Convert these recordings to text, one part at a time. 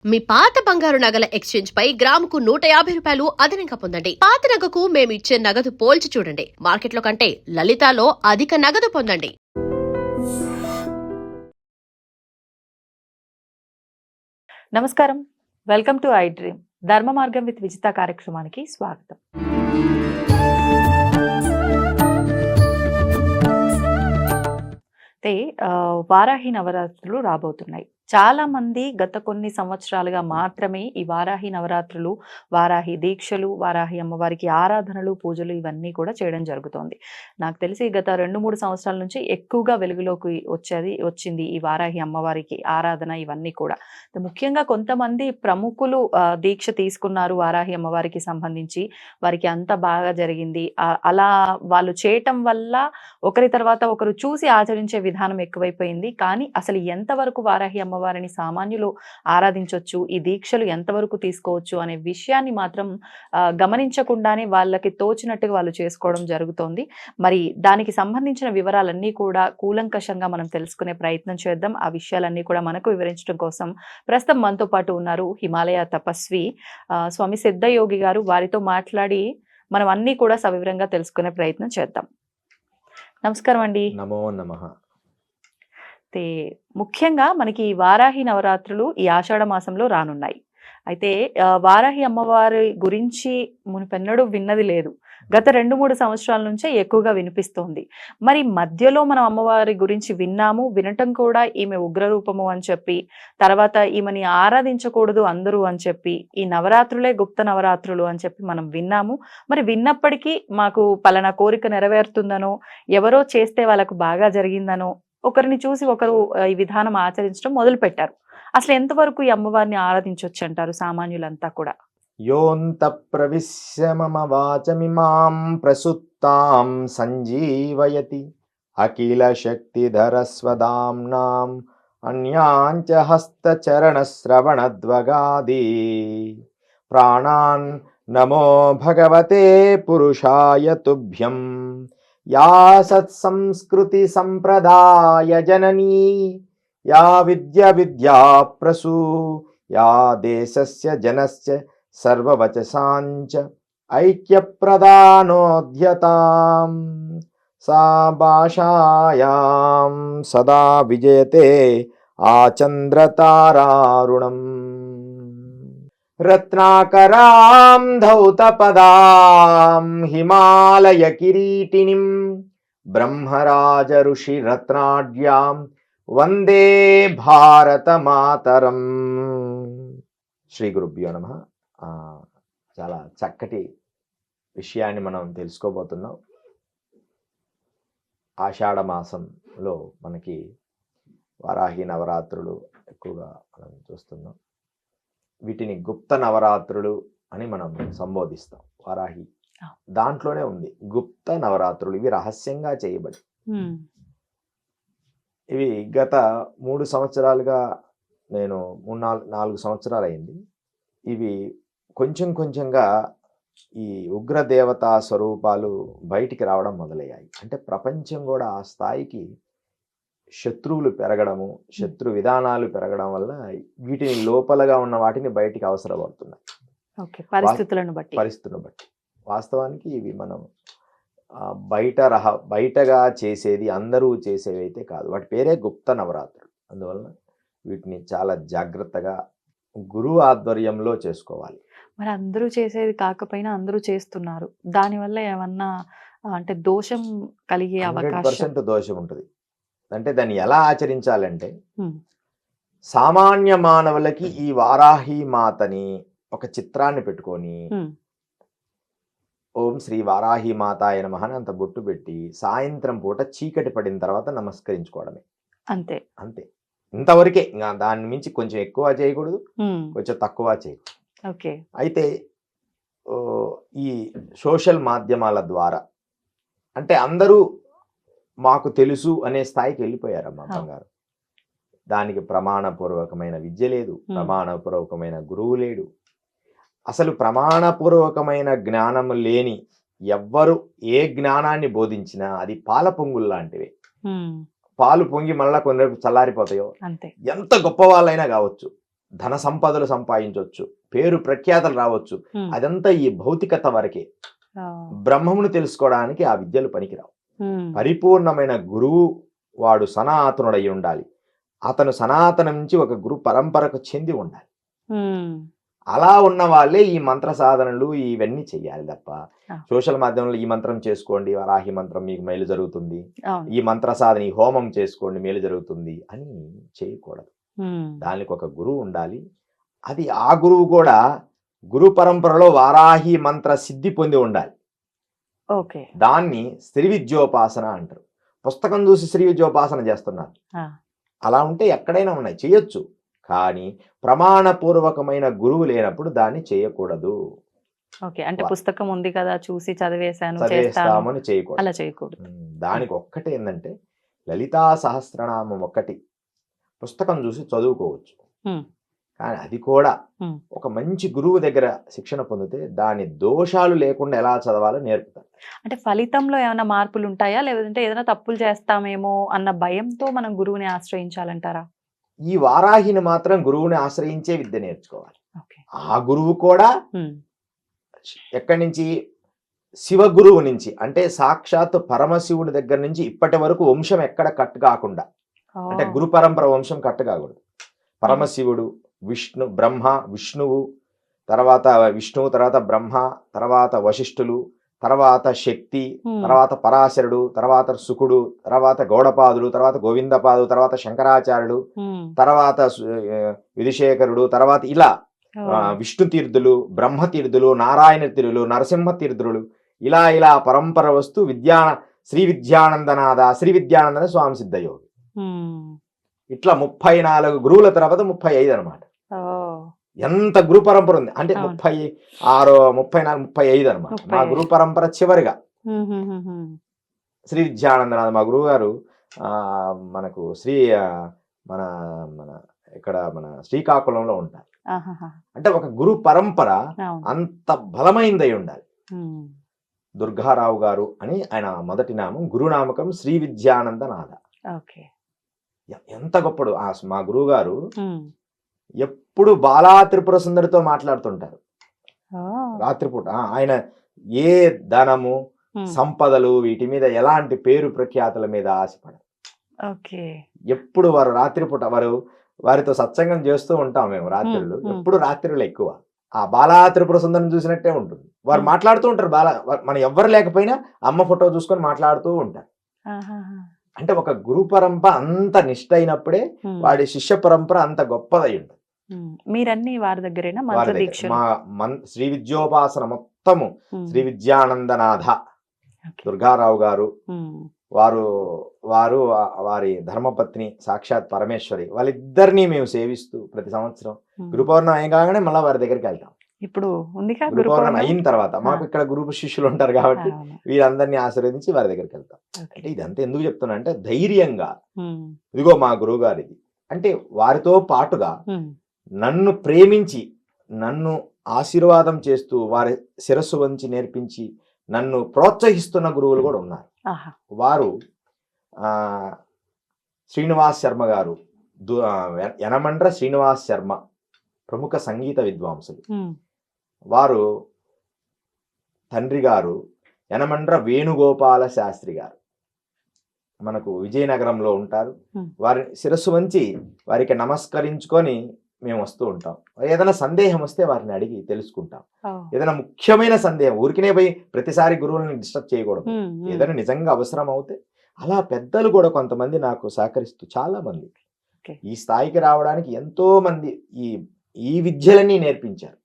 మీ పాత బంగారు నగల ఎక్స్చేంజ్ పై గ్రాముకు 150 రూపాయలు అదనంగా పొందండి. పాత నగకు మేము ఇచ్చే నగదు పోల్చి చూడండి. మార్కెట్లో కంటే లలితాలో అధిక నగదు పొందండి. నమస్కారం, వెల్కమ్ టు ఐ డ్రీమ్ ధర్మ మార్గం విత్ విజిత కార్యక్రమానికి స్వాగతం. అయితే వారాహి నవరాత్రులు రాబోతున్నాయి. చాలా మంది గత కొన్ని సంవత్సరాలుగా మాత్రమే ఈ వారాహి నవరాత్రులు, వారాహి దీక్షలు, వారాహి అమ్మవారికి ఆరాధనలు, పూజలు ఇవన్నీ కూడా చేయడం జరుగుతోంది. నాకు తెలిసి గత 2-3 సంవత్సరాల నుంచి ఎక్కువగా వెలుగులోకి వచ్చింది ఈ వారాహి అమ్మవారికి ఆరాధన ఇవన్నీ కూడా. ముఖ్యంగా కొంతమంది ప్రముఖులు దీక్ష తీసుకున్నారు వారాహి అమ్మవారికి సంబంధించి. వారికి అంత బాగా జరిగింది. అలా వాళ్ళు చేయటం వల్ల ఒకరి తర్వాత ఒకరు చూసి ఆచరించే విధానం ఎక్కువైపోయింది. కానీ అసలు ఎంతవరకు వారాహి అమ్మవారిని సామాన్యులు ఆరాధించవచ్చు, ఈ దీక్షలు ఎంతవరకు తీసుకోవచ్చు అనే విషయాన్ని మాత్రం గమనించకుండానే వాళ్ళకి తోచినట్టుగా వాళ్ళు చేసుకోవడం జరుగుతోంది. మరి దానికి సంబంధించిన వివరాలన్నీ కూడా కూలంకషంగా మనం తెలుసుకునే ప్రయత్నం చేద్దాం. ఆ విషయాలన్నీ కూడా మనకు వివరించడం కోసం ప్రస్తుతం మనతో పాటు ఉన్నారు హిమాలయ తపస్వి స్వామి సిద్ధయోగి గారు. వారితో మాట్లాడి మనం అన్నీ కూడా సవివరంగా తెలుసుకునే ప్రయత్నం చేద్దాం. నమస్కారం అండి. నమో నమః. అయితే ముఖ్యంగా మనకి ఈ వారాహి నవరాత్రులు ఈ ఆషాఢ మాసంలో రానున్నాయి. అయితే వారాహి అమ్మవారి గురించి మునుపెన్నడూ విన్నది లేదు. గత 2-3 సంవత్సరాల నుంచే ఎక్కువగా వినిపిస్తోంది. మరి మధ్యలో మనం అమ్మవారి గురించి విన్నాము, వినటం కూడా ఈమె ఉగ్రరూపము అని చెప్పి, తర్వాత ఈమెని ఆరాధించకూడదు అందరూ అని చెప్పి, ఈ నవరాత్రులే గుప్త నవరాత్రులు అని చెప్పి మనం విన్నాము. మరి విన్నప్పటికీ మాకు పలానా కోరిక నెరవేరుతుందనో, ఎవరో చేస్తే వాళ్ళకు బాగా జరిగిందనో, ఒకరిని చూసి ఒకరు ఈ విధానం ఆచరించడం మొదలు పెట్టారు. అసలు ఎంతవరకు ఈ అమ్మవారిని ఆరాధించవచ్చు అంటారు సామాన్యులంతా కూడా? యోంత ప్రవిశ్య మమ వాచమిమాం ప్రసుప్తాం సంజీవయతి అఖిల శక్తిధర స్వదాంనాం అన్యాంచ హస్తచరణ శ్రవణద్వగాది ప్రాణాన్ నమో భగవతే పురుషాయ తుభ్యం. యా సత్సంస్కృతి సంప్రదాయ జననీ యా విద్యా ప్రసూ యా దేశస్య జనస్య సర్వవచసాంచ ఐక్యప్రదానోద్యతాం సా భాషాయాం సదా విజయతే ఆచంద్రతారారుణం. రత్నాకరాం ధౌతపదాం హిమాలయ కిరీటినిం బ్రహ్మరాజ ఋషి రత్నాఢ్యాం వందే భారత మాతరం. శ్రీ గురుభ్యో నమః. చాలా చక్కటి విషయాన్ని మనం తెలుసుకోబోతున్నాం. ఆషాఢ మాసంలో మనకి వారాహి నవరాత్రులు ఎక్కువగా మనం చూస్తున్నాం. వీటిని గుప్త నవరాత్రులు అని మనం సంబోధిస్తాం. వారాహి దాంట్లోనే ఉంది గుప్త నవరాత్రులు. ఇవి రహస్యంగా చేయబడి, ఇవి గత 3 సంవత్సరాలుగా, నేను 4 సంవత్సరాలు అయింది. ఇవి కొంచెంగా ఈ ఉగ్రదేవతా స్వరూపాలు బయటికి రావడం మొదలయ్యాయి. అంటే ప్రపంచం కూడా ఆ స్థాయికి శత్రువులు పెరగడము, శత్రు విధానాలు పెరగడం వల్ల వీటిని లోపలగా ఉన్న వాటిని బయటికి అవసరపడుతున్నాయి. పరిస్థితులను బట్టి. వాస్తవానికి ఇవి మనం బయటగా చేసేది, అందరూ చేసేవి అయితే కాదు. వాటి పేరే గుప్త నవరాత్రులు. అందువలన వీటిని చాలా జాగ్రత్తగా గురువు ఆధ్వర్యంలో చేసుకోవాలి. మరి అందరూ చేసేది కాకపోయినా అందరూ చేస్తున్నారు. దానివల్ల ఏమన్నా అంటే దోషం కలిగే అవకాశం? 100% దోషం ఉంటుంది. అంటే దాన్ని ఎలా ఆచరించాలంటే, సామాన్య మానవులకి ఈ వారాహి మాతని ఒక చిత్రాన్ని పెట్టుకొని ఓం శ్రీ వారాహి మాతాయ నమః అని అంత బొట్టు పెట్టి సాయంత్రం పూట చీకటి పడిన తర్వాత నమస్కరించుకోవడమే. అంతే. ఇంతవరకే. ఇంకా దాని మించి కొంచెం ఎక్కువ చేయకూడదు, కొంచెం తక్కువ చేయకూడదు. అయితే ఈ సోషల్ మాధ్యమాల ద్వారా అంటే అందరూ మాకు తెలుసు అనే స్థాయికి వెళ్ళిపోయారమ్మా బంగారు. దానికి ప్రమాణపూర్వకమైన విద్య లేదు, ప్రమాణపూర్వకమైన గురువు లేడు. అసలు ప్రమాణపూర్వకమైన జ్ఞానం లేని ఎవ్వరు ఏ జ్ఞానాన్ని బోధించినా అది పాల పొంగులు లాంటివే. పాలు పొంగి మళ్ళా కొన్ని చల్లారిపోతాయో, ఎంత గొప్ప వాళ్ళైనా కావచ్చు, ధన సంపదలు సంపాదించవచ్చు, పేరు ప్రఖ్యాతలు రావచ్చు. ఉమ్, అదంతా ఈ భౌతికత వరకే. ఆ, బ్రహ్మమును తెలుసుకోవడానికి ఆ విద్యలు పనికిరావు. ఉమ్, పరిపూర్ణమైన గురువు వాడు సనాతనుడై ఉండాలి. అతను సనాతనం నుంచి ఒక గురు పరంపరకు చెంది ఉండాలి. ఉమ్, అలా ఉన్న వాళ్ళే ఈ మంత్ర సాధనలు ఇవన్నీ చెయ్యాలి తప్ప ఆ. సోషల్ మాధ్యమంలో ఈ మంత్రం చేసుకోండి, వరాహి మంత్రం మీకు మేలు జరుగుతుంది, అవును. ఈ మంత్ర సాధన ఈ హోమం చేసుకోండి మేలు జరుగుతుంది అని చేయకూడదు. ఉమ్, దానికి ఒక గురువు ఉండాలి. అది ఆ గురువు కూడా గురు పరంపరలో వారాహి మంత్ర సిద్ధి పొంది ఉండాలి. ఓకే. దాన్ని శ్రీ విద్యోపాసన అంటారు. పుస్తకం చూసి శ్రీ విద్యోపాసన చేస్తున్నారు. ఆ, అలా ఉంటే ఎక్కడైనా ఉన్నాయి, చేయొచ్చు. కానీ ప్రమాణపూర్వకమైన గురువు లేనప్పుడు దాన్ని చేయకూడదు. ఓకే. అంటే పుస్తకం ఉంది కదా, చూసి చదివేశాను చేస్తాను చదివేస్తామని చేయకూడదు. అలా చేయకూడదు. దానికి ఒక్కటే ఏంటంటే లలితా సహస్రనామం ఒక్కటి పుస్తకం చూసి చదువుకోవచ్చు. ఉమ్, కానీ అది కూడా ఉమ్, ఒక మంచి గురువు దగ్గర శిక్షణ పొందితే దాని దోషాలు లేకుండా ఎలా చదవాలో నేర్పుతారు. అంటే ఫలితంలో ఏమైనా మార్పులు ఉంటాయా, లేదంటే ఏదైనా తప్పులు చేస్తామేమో అన్న భయంతో మనం గురువుని ఆశ్రయించాలంటారా? ఈ వారాహిని మాత్రం గురువుని ఆశ్రయించే విద్య నేర్చుకోవాలి. ఓకే. ఆ గురువు కూడా ఉమ్, ఎక్కడి నుంచి? శివ గురువు నుంచి, అంటే సాక్షాత్ పరమశివుడి దగ్గర నుంచి ఇప్పటి వరకు వంశం ఎక్కడ కట్ కాకుండా, ఓ, అంటే గురు పరంపర వంశం కట్ కాకూడదు. పరమశివుడు, బ్రహ్మ విష్ణువు, తర్వాత బ్రహ్మ, తర్వాత వశిష్ఠులు, తర్వాత శక్తి, ఉమ్, తర్వాత పరాశరుడు, తర్వాత శుకుడు, తర్వాత గౌడపాదులు, తర్వాత గోవిందపాదు, తర్వాత శంకరాచార్యుడు, ఉమ్, తర్వాత విధిశేఖరుడు, తర్వాత ఇలా ఓ, విష్ణు తీర్థులు, బ్రహ్మ తీర్థులు, నారాయణ తీర్థులు, నరసింహ తీర్థులు, ఇలా పరంపర వస్తూ శ్రీ విద్యానందనాథ, శ్రీ విద్యానందన స్వామి సిద్ధయోగి, ఉమ్, ఇట్లా 34 గురువుల తర్వాత 35 అనమాట. ఓ, ఎంత గురు పరంపర ఉంది అంటే అవును. 36, 34, 35 అనమాట. మా 35. గురు పరంపర చివరిగా ఉమ్, ఉమ్, ఉమ్, ఉమ్, శ్రీ విద్యానందనాథ మా గురువు గారు మనకు మన మన ఇక్కడ మన శ్రీకాకుళంలో ఉంటారు. ఆహాహా, అంటే ఒక గురు పరంపర అవును. అంత బలమైందై ఉండాలి. ఉమ్, దుర్గారావు గారు అని ఆయన మొదటి నామం, గురునామకం శ్రీ విద్యానందనాథ. ఓకే. ఎంత గొప్పడు మా గురువు గారు. ఉమ్, ఎప్పుడు బాలా త్రిపుర సుందరితో మాట్లాడుతుంటారు ఓ, రాత్రిపూట. ఆయన ఏ ధనము ఉమ్, సంపదలు వీటి మీద ఎలాంటి పేరు ప్రఖ్యాతుల మీద ఆశపడరు. ఓకే. ఎప్పుడు వారు రాత్రిపూట వారితో సత్సంగం చేస్తూ ఉంటాం మేము రాత్రులు. ఎప్పుడు రాత్రులు ఎక్కువ ఆ బాలా త్రిపుర సుందరిని చూసినట్టే ఉంటుంది. వారు మాట్లాడుతూ ఉంటారు. మనం ఎవ్వరు లేకపోయినా అమ్మ ఫోటో చూసుకొని మాట్లాడుతూ ఉంటారు. ఆహాహా, అంటే ఒక గురు పరంపర అంత నిష్ట అయినప్పుడే ఉమ్, వాడి శిష్య పరంపర అంత గొప్పదై ఉంటుంది. ఉమ్. మీరన్నీ వారి దగ్గరేనా వారి మంత్ర దగ్గర దీక్షలు? శ్రీ విద్యోపాసన మొత్తము ఉమ్, శ్రీ విద్యానందనాథ ఓకే. దుర్గారావు గారు, ఉమ్, వారు వారి ధర్మపత్ని సాక్షాత్ పరమేశ్వరి, వాళ్ళిద్దరినీ మేము సేవిస్తూ ప్రతి సంవత్సరం ఉమ్. గురు పౌర్ణమి అయిన కాగానే మళ్ళీ వారి దగ్గరికి వెళ్తాం. ఇప్పుడు ఉందిగా గురు గురు పౌర్ణమి పౌర్ణమి. అయిన తర్వాత మాకు ఇక్కడ గురు శిష్యులు ఉంటారు కాబట్టి అవును. వీరందరినీ ఆశీర్వదించి వారి దగ్గరికి వెళ్తాం. ఓకే. అంటే ఇదంతా ఎందుకు చెప్తున్నా అంటే ధైర్యంగా ఉమ్, ఇదిగో మా గురువు గారిది అంటే వారితో పాటుగా ఉమ్, నన్ను ప్రేమించి నన్ను ఆశీర్వాదం చేస్తూ వారి శిరస్సు వంచి నేర్పించి నన్ను ప్రోత్సహిస్తున్న గురువులు కూడా ఉన్నారు. ఆహా, వారు శ్రీనివాస్ శర్మ గారు, యనమండ్ర శ్రీనివాస్ శర్మ ప్రముఖ సంగీత విద్వాంసులు. ఉమ్, వారు తండ్రి గారు యనమండ్ర వేణుగోపాల శాస్త్రి గారు మనకు విజయనగరంలో ఉంటారు. వారి శిరస్సు వంచి వారికి నమస్కరించుకొని మేము వస్తూ ఉంటాం. ఏదైనా సందేహం వస్తే వారిని అడిగి తెలుసుకుంటాం. ఏదైనా ముఖ్యమైన సందేహం ఊరికినే పోయి ప్రతిసారి గురువులను డిస్టర్బ్ చేయకూడదు. ఏదైనా నిజంగా అవసరం అవుతే అలా పెద్దలు కూడా కొంతమంది నాకు సహకరిస్తూ చాలా మంది ఈ స్థాయికి రావడానికి ఎంతో మంది ఈ విద్యలన్నీ నేర్పించారు.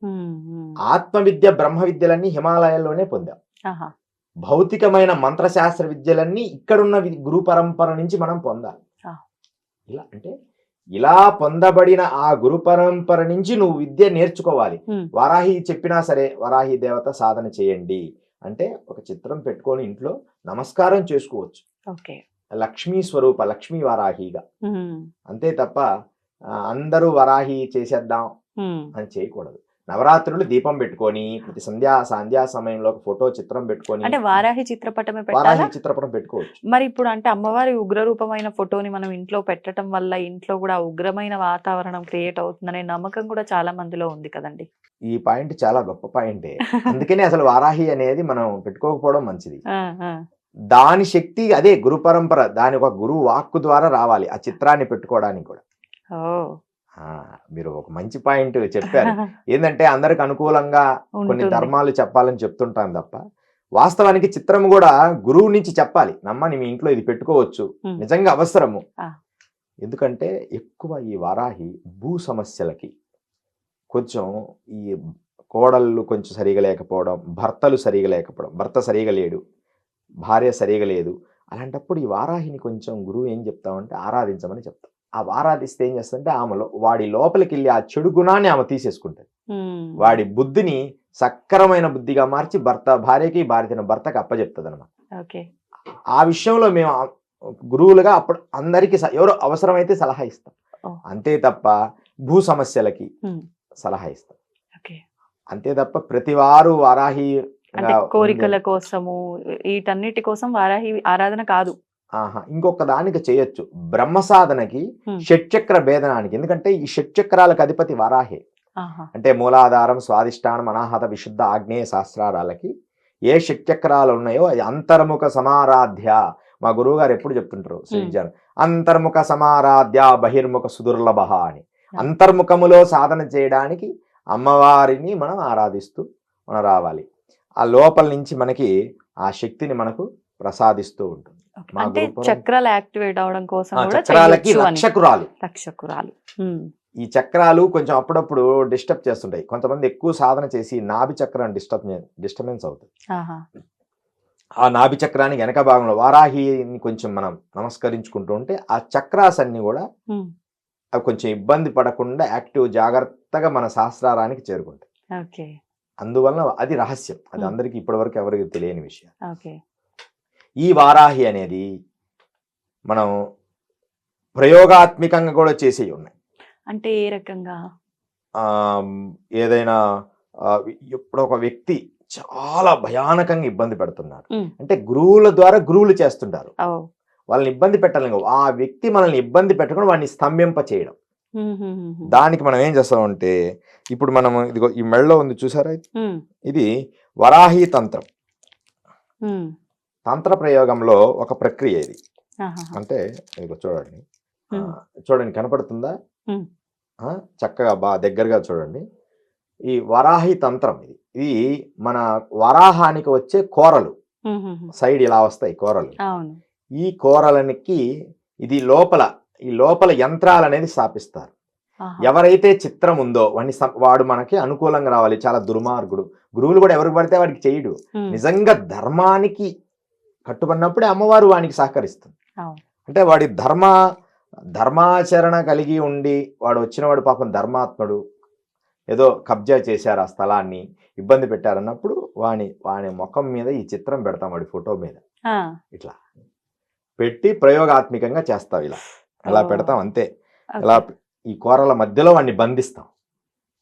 ఆత్మ విద్య బ్రహ్మ విద్యలన్నీ హిమాలయాల్లోనే పొందాం. భౌతికమైన మంత్రశాస్త్ర విద్యలన్నీ ఇక్కడున్న గురు పరంపర నుంచి మనం పొందాలి. ఇలా అంటే ఇలా పొందబడిన ఆ గురు పరంపర నుంచి నువ్వు విద్య నేర్చుకోవాలి. వారాహి చెప్పినా సరే వరాహి దేవత సాధన చేయండి అంటే ఒక చిత్రం పెట్టుకొని ఇంట్లో నమస్కారం చేసుకోవచ్చు. లక్ష్మీ స్వరూప లక్ష్మీ వారాహిగా, అంతే తప్ప అందరూ వరాహి చేసేద్దాం అని చేయకూడదు. నవరాత్రులు దీపం పెట్టుకొని ప్రతి సంధ్యా సమయంలో ఒక ఫోటో చిత్రం పెట్టుకొని అంటే వారాహి చిత్రపటమే పెట్టాలా? వారాహి చిత్రపటం పెట్టుకోవచ్చు. మరి ఇప్పుడు అంటే అమ్మవారి ఉగ్రరూపమైన ఫోటోని మనం ఇంట్లో పెట్టడం వల్ల ఇంట్లో కూడా ఉగ్రమైన వాతావరణం క్రియేట్ అవుతుందనే నమ్మకం కూడా చాలా మందిలో ఉంది కదండి. ఈ పాయింట్ చాలా గొప్ప పాయింటే. అందుకనే అసలు వారాహి అనేది మనం పెట్టుకోకపోవడం మంచిది. ఆ, ఆ. దాని శక్తి అదే గురు పరంపర, దాని ఒక గురువు వాక్కు ద్వారా రావాలి ఆ చిత్రాన్ని పెట్టుకోవడానికి కూడా. ఓ. మీరు ఒక మంచి పాయింట్ చెప్పారు. ఏంటంటే అందరికి అనుకూలంగా కొన్ని ఉంటుంది. ధర్మాలు చెప్పాలని చెప్తుంటాం తప్ప వాస్తవానికి చిత్రం కూడా గురువు నుంచి చెప్పాలి. నమ్మని మీ ఇంట్లో ఇది పెట్టుకోవచ్చు, ఉమ్. నిజంగా అవసరము. ఆ. ఎందుకంటే ఎక్కువ ఈ వారాహి భూ సమస్యలకి కొంచెం ఈ కోడళ్ళు కొంచెం సరిగా లేకపోవడం, భర్తలు సరిగా లేకపోవడం, భర్త సరిగా లేడు, భార్య సరిగా లేదు, అలాంటప్పుడు ఈ వారాహిని కొంచెం గురువు ఏం చెప్తామంటే ఆరాధించమని చెప్తాం. ఆ ఆరాధిస్తే ఏం చేస్తుందంటే ఆమెలో వాడి లోపలికి వెళ్ళి ఆ చెడు గుణాన్ని ఆమె తీసేసుకుంటుంది. ఉమ్. వాడి బుద్ధిని సక్రమైన బుద్ధిగా మార్చి భార్యకి, భార్య భర్తకి అప్పచెప్తుంది అనమాట. ఓకే. ఆ విషయంలో మేము గురువులుగా అప్పుడు అందరికీ ఎవరో అవసరమైతే సలహా ఇస్తాం, ఓ. అంతే తప్ప భూ సమస్యలకి ఉమ్. సలహా ఇస్తాం, ఓకే. అంతే తప్ప ప్రతి వారు వారాహి అంటే కోరికల కోసము వీటన్నిటి కోసం వారాహి ఆరాధన కాదు. ఇంకొక దానికి చేయొచ్చు. బ్రహ్మ సాధనకి, షట్చక్ర భేదనానికి. ఎందుకంటే ఈ షట్చక్రాలకు అధిపతి వారాహే. ఆహా. అంటే మూలాధారం, స్వాదిష్టానం, అనాహత, విశుద్ధ, ఆగ్నేయ సహస్రారాలకి ఏ షట్చక్రాలు ఉన్నాయో అది అంతర్ముఖ సమారాధ్య. మా గురువు గారు ఎప్పుడు చెప్తుంటారు శ్రీజన్, అంతర్ముఖ సమారాధ్య బహిర్ముఖ సుదుర్లభ అని. అంతర్ముఖములో సాధన చేయడానికి అమ్మవారిని మనం ఆరాధిస్తూ మనం రావాలి. ఆ లోపల నుంచి మనకి ఆ శక్తిని మనకు ప్రసాదిస్తూ ఉంటుంది. అంటే చక్రాలు యాక్టివేట్ అవడం కోసం కూడా చక్రాలకి చేయొచ్చు అని. రక్షకురాలు. రక్షకురాలు. ఈ చక్రాలు కొంచెం అప్పుడప్పుడు డిస్టర్బ్ చేస్తుంటాయి. కొంతమంది ఎక్కువ సాధన చేసి నాభి చక్రం డిస్టర్బెన్స్ అవుతుంది. ఆహా. ఆ నాభి చక్రానికి వెనక భాగంలో వారాహిని కొంచెం మనం నమస్కరించుకుంటూ ఉంటే ఆ చక్రాస్ అన్ని కూడా అవి కొంచెం ఇబ్బంది పడకుండా యాక్టివ్ జాగ్రత్తగా మన సహస్రారానికి చేరుకుంటాయి. ఓకే. అందువలన అది రహస్యం, అది అందరికీ ఇప్పటి వరకు ఎవరికి తెలియని విషయం. ఓకే. ఈ వారాహి అనేది మనం ప్రయోగాత్మకంగా కూడా చేసేవి ఉన్నాయి. అంటే ఏ రకంగా? ఏదైనా ఇప్పుడు ఒక వ్యక్తి చాలా భయానకంగా ఇబ్బంది పెడుతున్నారు అంటే గురువుల ద్వారా గురువులు చేస్తుంటారు, వాళ్ళని ఇబ్బంది పెట్టలేము. ఆ వ్యక్తి మనల్ని ఇబ్బంది పెట్టకుండా వాడిని స్తంభింప చేయడం. దానికి మనం ఏం చేస్తామంటే ఇప్పుడు మనం ఇదిగో ఈ మెడలో ఉంది చూసారా, ఇది వరాహి తంత్రం. తంత్ర ప్రయోగంలో ఒక ప్రక్రియ ఇది. అంటే ఇదిగో చూడండి, చూడండి కనపడుతుందా, చక్కగా బాగా దగ్గరగా చూడండి. ఈ వరాహి తంత్రం ఇది మన వరాహానికి వచ్చే కోరలు సైడ్ ఇలా వస్తాయి కోరలు. ఈ కోరలనికి ఇది ఈ లోపల యంత్రాలు అనేది స్థాపిస్తారు. ఎవరైతే చిత్రం ఉందో వాడు మనకి అనుకూలంగా రావాలి. చాలా దుర్మార్గుడు. గురువులు కూడా ఎవరికి పడితే వాడికి చేయడు. నిజంగా ధర్మానికి కట్టుబడినప్పుడే అమ్మవారు వానికి సహకరిస్తుంది. అంటే వాడి ధర్మాచరణ కలిగి ఉండి వాడు వచ్చినవాడు పాపం ధర్మాత్ముడు, ఏదో కబ్జా చేశారు ఆ స్థలాన్ని, ఇబ్బంది పెట్టారన్నప్పుడు వాని ముఖం మీద ఈ చిత్రం పెడతాం, వాడి ఫోటో మీద ఇట్లా పెట్టి ప్రయోగాత్మకంగా చేస్తాం. ఇలా పెడతాం అంతే. ఇలా ఈ కూరల మధ్యలో వాడిని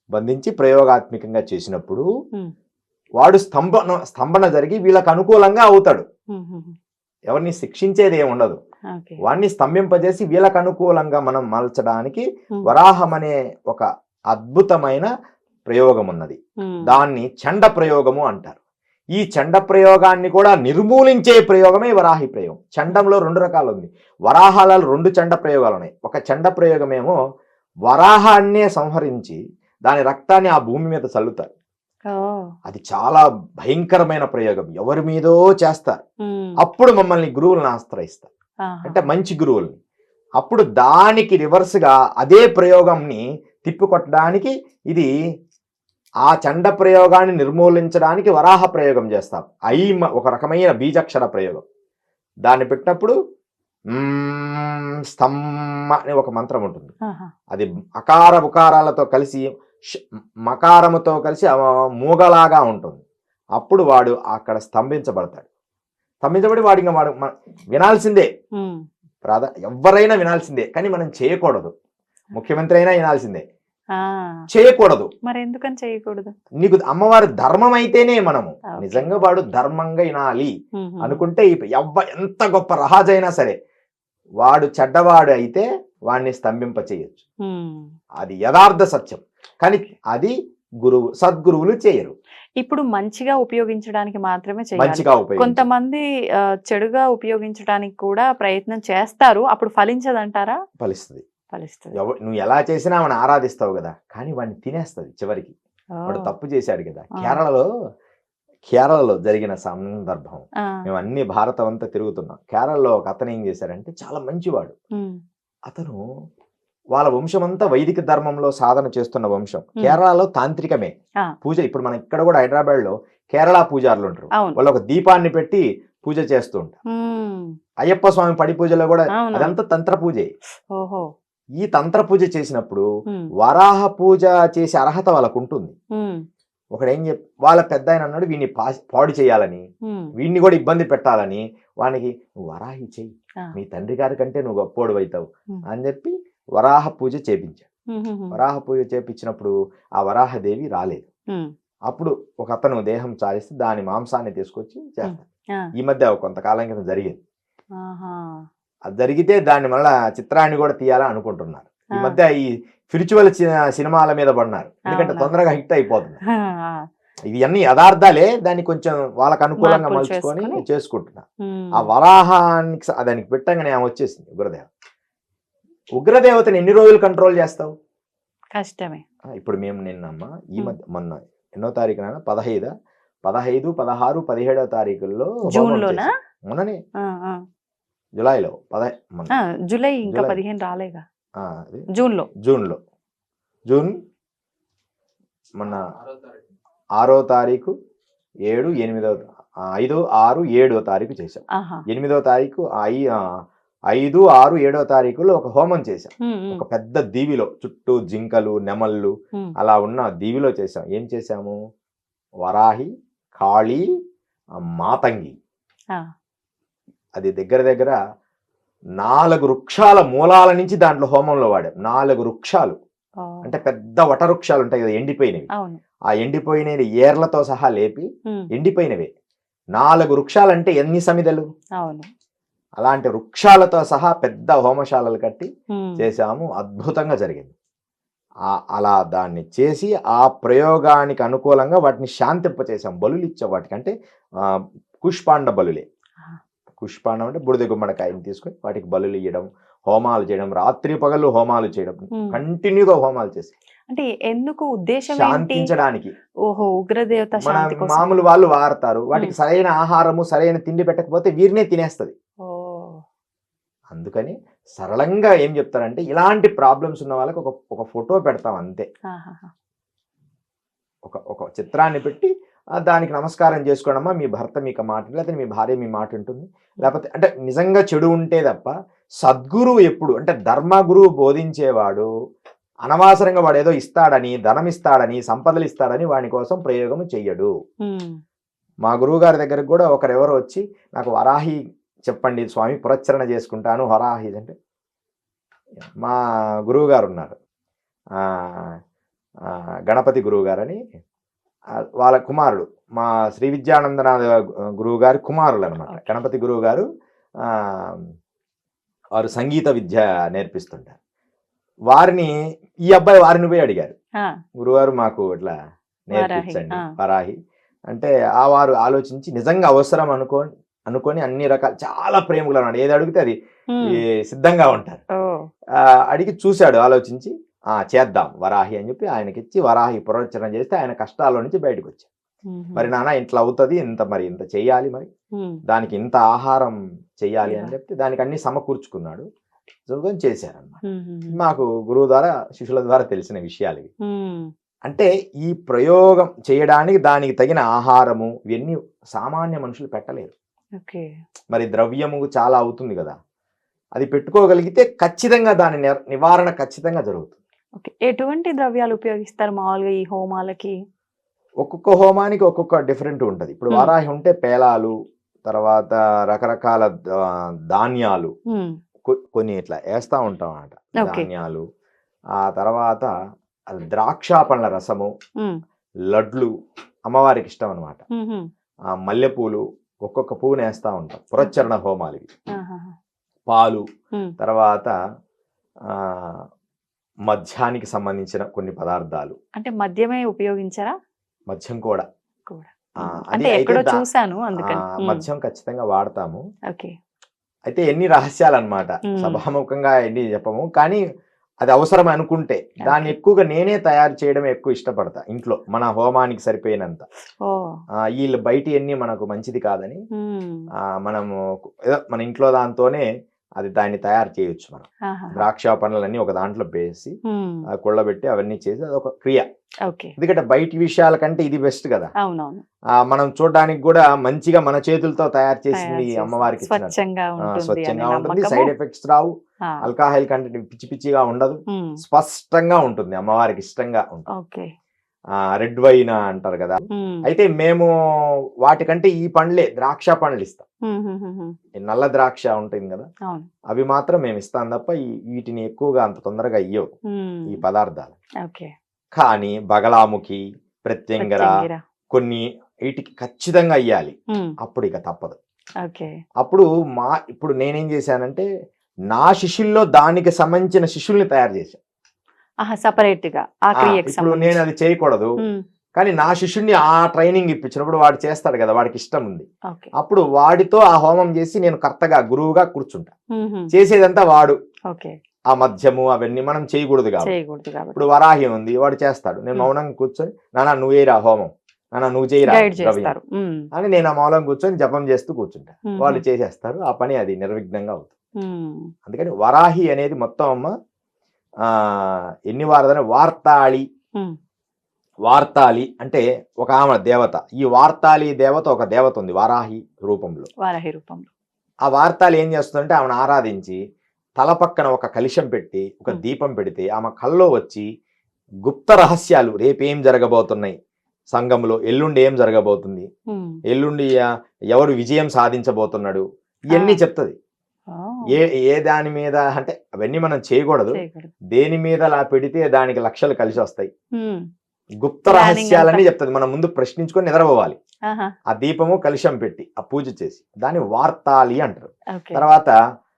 బంధించి ప్రయోగాత్మకంగా చేసినప్పుడు వాడు స్తంభన జరిగి వీళ్ళకు అనుకూలంగా అవుతాడు. ఎవరిని శిక్షించేది ఏమి ఉండదు, వాడిని స్తంభింపజేసి వీళ్ళకు అనుకూలంగా మనం మలచడానికి వరాహం అనే ఒక అద్భుతమైన ప్రయోగం ఉన్నది. దాన్ని చండ ప్రయోగము అంటారు. ఈ చండ ప్రయోగాన్ని కూడా నిర్మూలించే ప్రయోగమే వరాహి ప్రయోగం. చండంలో 2 రకాలు ఉంది. వరాహాలలో 2 చండ ప్రయోగాలు ఉన్నాయి. ఒక చండ ప్రయోగమేమో వరాహాన్నే సంహరించి దాని రక్తాన్ని ఆ భూమి మీద చల్లుతారు. అది చాలా భయంకరమైన ప్రయోగం, ఎవరి మీదో చేస్తారు. అప్పుడు మమ్మల్ని గురువులను ఆశ్రయిస్తారు, అంటే మంచి గురువుల్ని. అప్పుడు దానికి రివర్స్ గా అదే ప్రయోగంని తిప్పికొట్టడానికి ఇది ఆ చండ ప్రయోగాన్ని నిర్మూలించడానికి వరాహ ప్రయోగం చేస్తాం. ఒక రకమైన బీజాక్షర ప్రయోగం. దాన్ని పెట్టినప్పుడు స్తంభ అనే ఒక మంత్రం ఉంటుంది. అది అకార ఉకారాలతో కలిసి మకారముతో కలిసి మూగలాగా ఉంటుంది. అప్పుడు వాడు అక్కడ స్తంభించబడతాడు. స్తంభించబడి వాడి వినాల్సిందే, ఎవరైనా వినాల్సిందే, కానీ మనం చేయకూడదు. ముఖ్యమంత్రి అయినా వినాల్సిందే, ఆ, చేయకూడదు. మరి ఎందుకని చేయకూడదు? నీకు అమ్మవారి ధర్మం అయితేనే మనము ఓకే. నిజంగా వాడు ధర్మంగా వినాలి మ్మ్. అనుకుంటే ఎంత గొప్ప రహాజైనా సరే వాడు చెడ్డవాడు అయితే వాడిని స్తంభింప చేయొచ్చు. మ్మ్. అది యథార్థ సత్యం. కానీ అది సద్గురువులు చేయరు. ఇప్పుడు మంచిగా ఉపయోగించడానికి మాత్రమే చేయాలి. మంచిగా ఉపయోగించి కొంతమంది చెడుగా ఉపయోగించడానికి కూడా ప్రయత్నం చేస్తారు, అప్పుడు ఫలించదంటారా? ఫలిస్తుంది. ఫలిస్తుంది. నువ్వు ఎలా చేసినా వాడిని ఆరాధిస్తావు కదా, కానీ వాడిని తినేస్తుంది చివరికి. వాడు ఓ. తప్పు చేశాడు కదా. ఆ. కేరళలో జరిగిన సందర్భం, ఆ. మేము అన్ని భారతం అంతా తిరుగుతున్నాం. కేరళలో ఒక అతను ఏం చేశారంటే చాలా మంచివాడు. మ్మ్. అతను వాళ్ళ వంశం అంతా వైదిక ధర్మంలో సాధన చేస్తున్న వంశం. కేరళలో తాంత్రికమే ఆ. పూజ. ఇప్పుడు మన ఇక్కడ కూడా హైదరాబాద్ లో కేరళ పూజారులు ఉంటారు. అవును. వాళ్ళు ఒక దీపాన్ని పెట్టి పూజ చేస్తూ ఉంటారు. మ్మ్. అయ్యప్ప స్వామి పడి పూజలో కూడా అవును. అదంతా తంత్ర పూజే. ఓహో. ఈ తంత్ర పూజ చేసినప్పుడు మ్మ్. వరాహ పూజ చేసే అర్హత వాళ్ళకు ఉంటుంది. మ్మ్. ఒకడు ఏం వాళ్ళ పెద్ద ఆయన అన్నాడు వీడిని పాడు చేయాలని, మ్మ్. వీడిని కూడా ఇబ్బంది పెట్టాలని. వానికి నువ్వు వరాహి చెయ్యి, ఆ. మీ తండ్రి గారి కంటే నువ్వు గొప్పోడు అవుతావు మ్మ్. అని చెప్పి వరాహ పూజ చేపించాడు. మ్మ్. వరాహ పూజ చేపించినప్పుడు ఆ వరాహదేవి రాలేదు. మ్మ్. అప్పుడు ఒక అతను దేహం చాలిస్తే దాని మాంసాన్ని తీసుకొచ్చి చేస్తాడు. ఆ. ఈ మధ్య కొంతకాలం కింద జరిగింది. ఆహా. అది జరిగితే దాన్ని మళ్ళా చిత్రాన్ని కూడా తీయాలని అనుకుంటున్నారు. ఈ ఆ. మధ్య ఈ స్పిరిచువల్ సినిమాల మీద పడినారు, ఎందుకంటే అవునా. తొందరగా హిట్ అయిపోతుంది. ఆ. ఇవి అన్ని యథార్థాలే, దాన్ని కొంచెం వాళ్ళకు అనుకూలంగా మార్పులు మలుచుకొని చేసుకొని. చేసుకుంటున్నారు. మ్మ్. ఆ వరాహానికి దానికి పెట్టంగానే ఆమె వచ్చేసింది ఉగ్రదేవత. ఉగ్రదేవతని ఎన్ని రోజులు కంట్రోల్ చేస్తావు? కష్టమే. ఇప్పుడు మేము నిన్నమ్మ ఈ మధ్య మొన్న ఎన్నో తారీఖు నాన్న 15, 16, 17 తారీఖుల్లో హోమం జూన్లోనా? చేశాం. మొన్ననే ఆ, ఆ. జులైలో ఆ, జూలై ఇంకా జూలై. 15 రాలేగా. అది జూన్లో. జూన్ మొన్న 6వ తారీఖు 7, 8, 5, 6, 7వ తారీఖు చేశాం. ఆహా. 8వ తారీఖు 5, 6, 7వ తారీఖులో ఒక హోమం చేశాం. మ్మ్. మ్మ్. ఒక పెద్ద దీవిలో చుట్టూ జింకలు నెమళ్ళు మ్మ్. అలా ఉన్న దీవిలో చేశాం. ఏం చేశాము? వరాహి, కాళీ, మాతంగి, ఆ. అది దగ్గర 4 వృక్షాల మూలాల నుంచి దాంట్లో హోమంలో వాడాం. 4 వృక్షాలు ఓ. అంటే పెద్ద వట వృక్షాలు ఉంటాయి కదా, ఎండిపోయినవి. అవును. ఆ ఎండిపోయినవి ఏర్లతో సహా లేపి మ్మ్. ఎండిపోయినవే 4 వృక్షాలంటే ఎన్ని సమిదలు? అవును. అలాంటి వృక్షాలతో సహా పెద్ద హోమశాలలు కట్టి మ్మ్. చేశాము. అద్భుతంగా జరిగింది. అలా దాన్ని చేసి ఆ ప్రయోగానికి అనుకూలంగా వాటిని శాంతింపచేసాం. బలులు ఇచ్చాం వాటికి. అంటే కుష్పాండ బలులే. కుష్పాండం అంటే బుడిద గుమ్మడికాయని తీసుకొని వాటికి బలులు ఇవ్వడం, హోమాలు చేయడం, రాత్రి పగలు హోమాలు చేయడం, కంటిన్యూగా హోమాలు చేసి. అంటే ఎందుకు ఉద్దేశం ఏంటి? శాంతించడానికి. ఓహో, ఉగ్రదేవత మన శాంతి కోసం. మామూలు వాళ్ళు వాడతారు, వాటికి సరైన ఆహారము సరైన తిండి పెట్టకపోతే వీరినే తినేస్తుంది. ఓ. అందుకని సరళంగా ఏం చెప్తారంటే ఇలాంటి ప్రాబ్లమ్స్ ఉన్న వాళ్ళకి ఒక ఫోటో పెడతాం అంతే. ఆహాహా. ఒక చిత్రాన్ని పెట్టి దానికి నమస్కారం చేసుకోవడమ్మా, మీ భర్త మీకు మాట, లేకపోతే మీ భార్య మీ మాట ఉంటుంది, లేకపోతే అంటే నిజంగా చెడు ఉంటే తప్ప. సద్గురువు ఎప్పుడు అంటే ధర్మగురువు బోధించేవాడు అనవసరంగా వాడు ఏదో ఇస్తాడని, ధనం ఇస్తాడని, సంపదలు ఇస్తాడని వాడి కోసం ప్రయోగం చెయ్యడు. మ్మ్. మా గురువు గారి దగ్గరకు కూడా ఒకరెవరో వచ్చి నాకు వరాహి చెప్పండి స్వామి, పురచ్చరణ చేసుకుంటాను వరాహి అంటే. మా గురువు గారు ఉన్నారు, గణపతి గురువు గారని, వాళ్ళ కుమారుడు మా శ్రీ విద్యానందనాథ గురువు గారి కుమారులు అనమాట. గణపతి గురువు గారు వారు సంగీత విద్య నేర్పిస్తుంటారు. వారిని ఈ అబ్బాయి వారిని పోయి అడిగారు, గురువారు మాకు ఇట్లా నేర్పించండి వరాహి అంటే. ఆ వారు ఆలోచించి నిజంగా అవసరం అనుకొని అన్ని రకాల చాలా ప్రేమలు అన్నాడు. ఏది అడిగితే అది సిద్ధంగా ఉంటారు. అడిగి చూశాడు, ఆలోచించి చేద్దాం వరాహి అని చెప్పి ఆయనకిచ్చి వరాహి పునరుచ్చరణ చేస్తే ఆయన కష్టాల్లో నుంచి బయటకు వచ్చారు. మరి నాన్న ఇంట్లో అవుతుంది, ఇంత చెయ్యాలి, మరి దానికి ఇంత ఆహారం చెయ్యాలి అని చెప్పి దానికి అన్ని సమకూర్చుకున్నాడు. చేశారన్నమాట. మాకు గురువు ద్వారా శిష్యుల ద్వారా తెలిసిన విషయాలు ఇవి. అంటే ఈ ప్రయోగం చేయడానికి దానికి తగిన ఆహారము ఇవన్నీ సామాన్య మనుషులు పెట్టలేరు. మరి ద్రవ్యము చాలా అవుతుంది కదా, అది పెట్టుకోగలిగితే ఖచ్చితంగా దాని నివారణ ఖచ్చితంగా జరుగుతుంది. ఎటువంటి ద్రవ్యాలు ఉపయోగిస్తారు మామూలుగా ఈ హోమాలకి? ఒక్కొక్క హోమానికి ఒక్కొక్క డిఫరెంట్ ఉంటుంది. ఇప్పుడు వారాహి ఉంటే పేలాలు, తర్వాత రకరకాల ధాన్యాలు కొన్ని ఇట్లా వేస్తా ఉంటాం అన్నమాట. ధాన్యాలు, ఆ తర్వాత అది ద్రాక్ష పండ్ల రసము, ఉమ్, లడ్లు అమ్మవారికి ఇష్టం అనమాట. ఉహు, ఆ మల్లెపూలు ఒక్కొక్క పువ్వుని వేస్తా ఉంటాం. పురచ్చరణ హోమాలు ఇవి. ఆహాహా, పాలు, ఉమ్, తర్వాత ఆ మద్యానికి సంబంధించిన కొన్ని పదార్థాలు, అంటే మద్యమే ఉపయోగించారా? మద్యం కూడా. కూడా. ఆ, ఉమ్, అది అంటే అయితే ఎక్కడో చూసాను అందుకని. మద్యం ఖచ్చితంగా వాడతాము. ఓకే. అయితే ఎన్ని రహస్యాలు అనమాట, సభాముఖంగా ఎన్ని చెప్పము, కానీ అది అవసరం అనుకుంటే దాన్ని ఎక్కువగా నేనే తయారు చేయడం ఎక్కువ ఇష్టపడతా ఇంట్లో, మన హోమానికి సరిపోయినంత. ఓ, వీళ్ళు బయట ఎన్ని మనకు మంచిది కాదని ఉమ్, మనము ఏదో మన ఇంట్లో దాంతోనే దాన్ని తయారు చేయొచ్చు. మనం ఆహాహా, ద్రాక్ష పండ్లన్నీ ఒక దాంట్లో వేసి ఉమ్, కుళ్ళబెట్టి అవన్నీ చేసి అదొక క్రియ. ఓకే. ఎందుకంటే బయటి విషయాల కంటే ఇది బెస్ట్ కదా. అవునవును. మనం చూడడానికి కూడా మంచిగా మన చేతులతో తయారు చేసింది తయారు చేసి అమ్మవారికి ఇచ్చినట్టు. స్వచ్ఛంగా ఉంటుంది స్వచ్ఛంగా అనే ఉంటుంది, నమ్మకము. సైడ్ ఎఫెక్ట్స్ రావు, ఆ, ఆల్కహాల్ కంటెంట్ పిచ్చి పిచ్చిగా ఉండదు, ఉమ్, స్పష్టంగా ఉంటుంది, అమ్మవారికి ఇష్టంగా ఉంటుంది. ఓకే. రెడ్ వైన్ అంటారు కదా. ఉమ్, అయితే మేము వాటికంటే ఈ పండ్లే, ద్రాక్ష పండ్లు ఇస్తాం. ఉమ్, ఉమ్, ఉమ్, ఉమ్, ఈ నల్ల ద్రాక్ష ఉంటుంది కదా, అవును. అవి మాత్రం మేము ఇస్తాం తప్ప వీటిని ఎక్కువగా అంత తొందరగా ఇయ్యవు ఉమ్, ఈ పదార్థాలు. ఓకే. కానీ బగలాముఖి, ప్రత్యంగర, ప్రత్యంగిర. కొన్ని వీటికి ఖచ్చితంగా ఇయ్యాలి. ఉమ్, అప్పుడు ఇక తప్పదు. ఓకే. అప్పుడు ఇప్పుడు నేనేం చేశానంటే నా శిష్యుల్లో దానికి సంబంధించిన శిష్యుల్ని తయారు చేశాను. ఆహా, సపరేట్ గా ఆ క్రియకి ఇప్పుడు నేను అది చేయకూడదు, కానీ నా శిష్యుడిని ఆ ట్రైనింగ్ ఇప్పించినప్పుడు వాడు చేస్తాడు కదా, వాడికి ఇష్టం ఉంది, ఓకే. అప్పుడు వాడితో ఆ హోమం చేసి నేను కర్తగా గురువుగా కూర్చుంటా. ఉహుం, చేసేదంతా వాడు. ఓకే. ఆ మద్యము అవన్నీ మనం చేయకూడదు కాబట్టి. చేయకూడదు కాబట్టి ఇప్పుడు వరాహి ఉంది, వాడు చేస్తాడు, నేను మౌనంగా కూర్చొని నాన్న నువ్వు చేయరా హోమం, నాన్న నువ్వు చేయరా గైడ్ ద్రవ్యం చేస్తారు. ఉమ్, అని నేను ఆ మౌనం కూర్చొని జపం చేస్తూ కూర్చుంటా. ఉహుం, వాళ్ళు చేసేస్తారు ఆ పని, అది నిర్విఘ్నంగా అవుతుంది. ఉమ్, అందుకని వరాహి అనేది మొత్తం అమ్మ ఎన్ని వారదని వార్తాళి. ఉమ్, వార్తాళి అంటే ఒక ఆమె దేవత. ఈ వార్తాళి దేవత ఒక దేవత ఉంది వారాహి రూపంలో. వారాహి రూపంలో. ఆ వార్తాళి ఏం చేస్తుందంటే ఆమెను ఆరాధించి తల పక్కన ఒక కలశం పెట్టి ఒక దీపం పెడితే ఆమె కల్లో వచ్చి గుప్త రహస్యాలు, రేపేం జరగబోతున్నాయి సంఘంలో, ఎల్లుండి ఏం జరగబోతుంది, ఉమ్, ఎల్లుండి ఎవరు విజయం సాధించబోతున్నాడు, ఇవన్నీ చెప్తుంది. ఓ, ఏ దాని మీద అంటే అవన్నీ మనం చేయకూడదు, చేయకూడదు. దేని మీద అలా పెడితే దానికి లక్షలు కలిసి వస్తాయి. ఉమ్, గుప్త Planning రహస్యాలని అంతా. చెప్తుంది. మనం ముందు ప్రశ్నించుకొని నిద్రపోవాలి. ఆహా, ఆ దీపము కలుషం పెట్టి ఆ పూజ చేసి దాన్ని వార్తాళి అంటారు. ఓకే. తర్వాత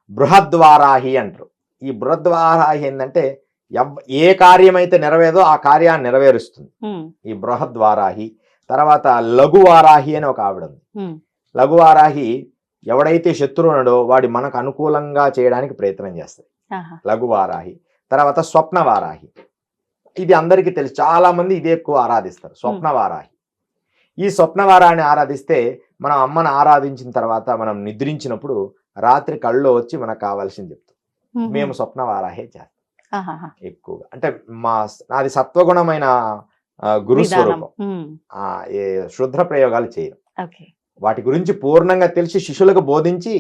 బృహద్వారాహి అంటారు. ఈ బృహద్వారాహి ఏంటంటే ఏ కార్యమైతే నెరవేరదో ఆ కార్యాన్ని నెరవేరుస్తుంది ఉమ్, ఈ బృహద్వారాహి. తర్వాత లఘువారాహి అని ఒక ఆవిడ ఉంది. ఉమ్, లఘువారాహి ఎవడైతే శత్రువు ఉన్నాడో వాడి మనకు అనుకూలంగా చేయడానికి ప్రయత్నం చేస్తుంది, ఆహా, లఘువారాహి. తర్వాత స్వప్నవారాహి, ఇది అందరికీ తెలుసు, చాలా మంది ఇదే ఎక్కువ ఆరాధిస్తారు, స్వప్నవారాహి. ఈ స్వప్నవారాన్ని ఆరాధిస్తే మనం అమ్మను ఆరాధించిన తర్వాత మనం నిద్రించినప్పుడు రాత్రి కళ్ళలో వచ్చి మనకు కావాల్సింది చెప్తాం. ఉహుం, మేము స్వప్నవారాహే చేస్తాం ఆహాహా, ఎక్కువగా. అంటే నాది సత్వగుణమైన విధానం. గురుస్వరూపం. ఉమ్, ఏ శుద్ర ప్రయోగాలు చేయను. ఓకే. వాటి గురించి పూర్ణంగా తెలిసి శిష్యులకు బోధించి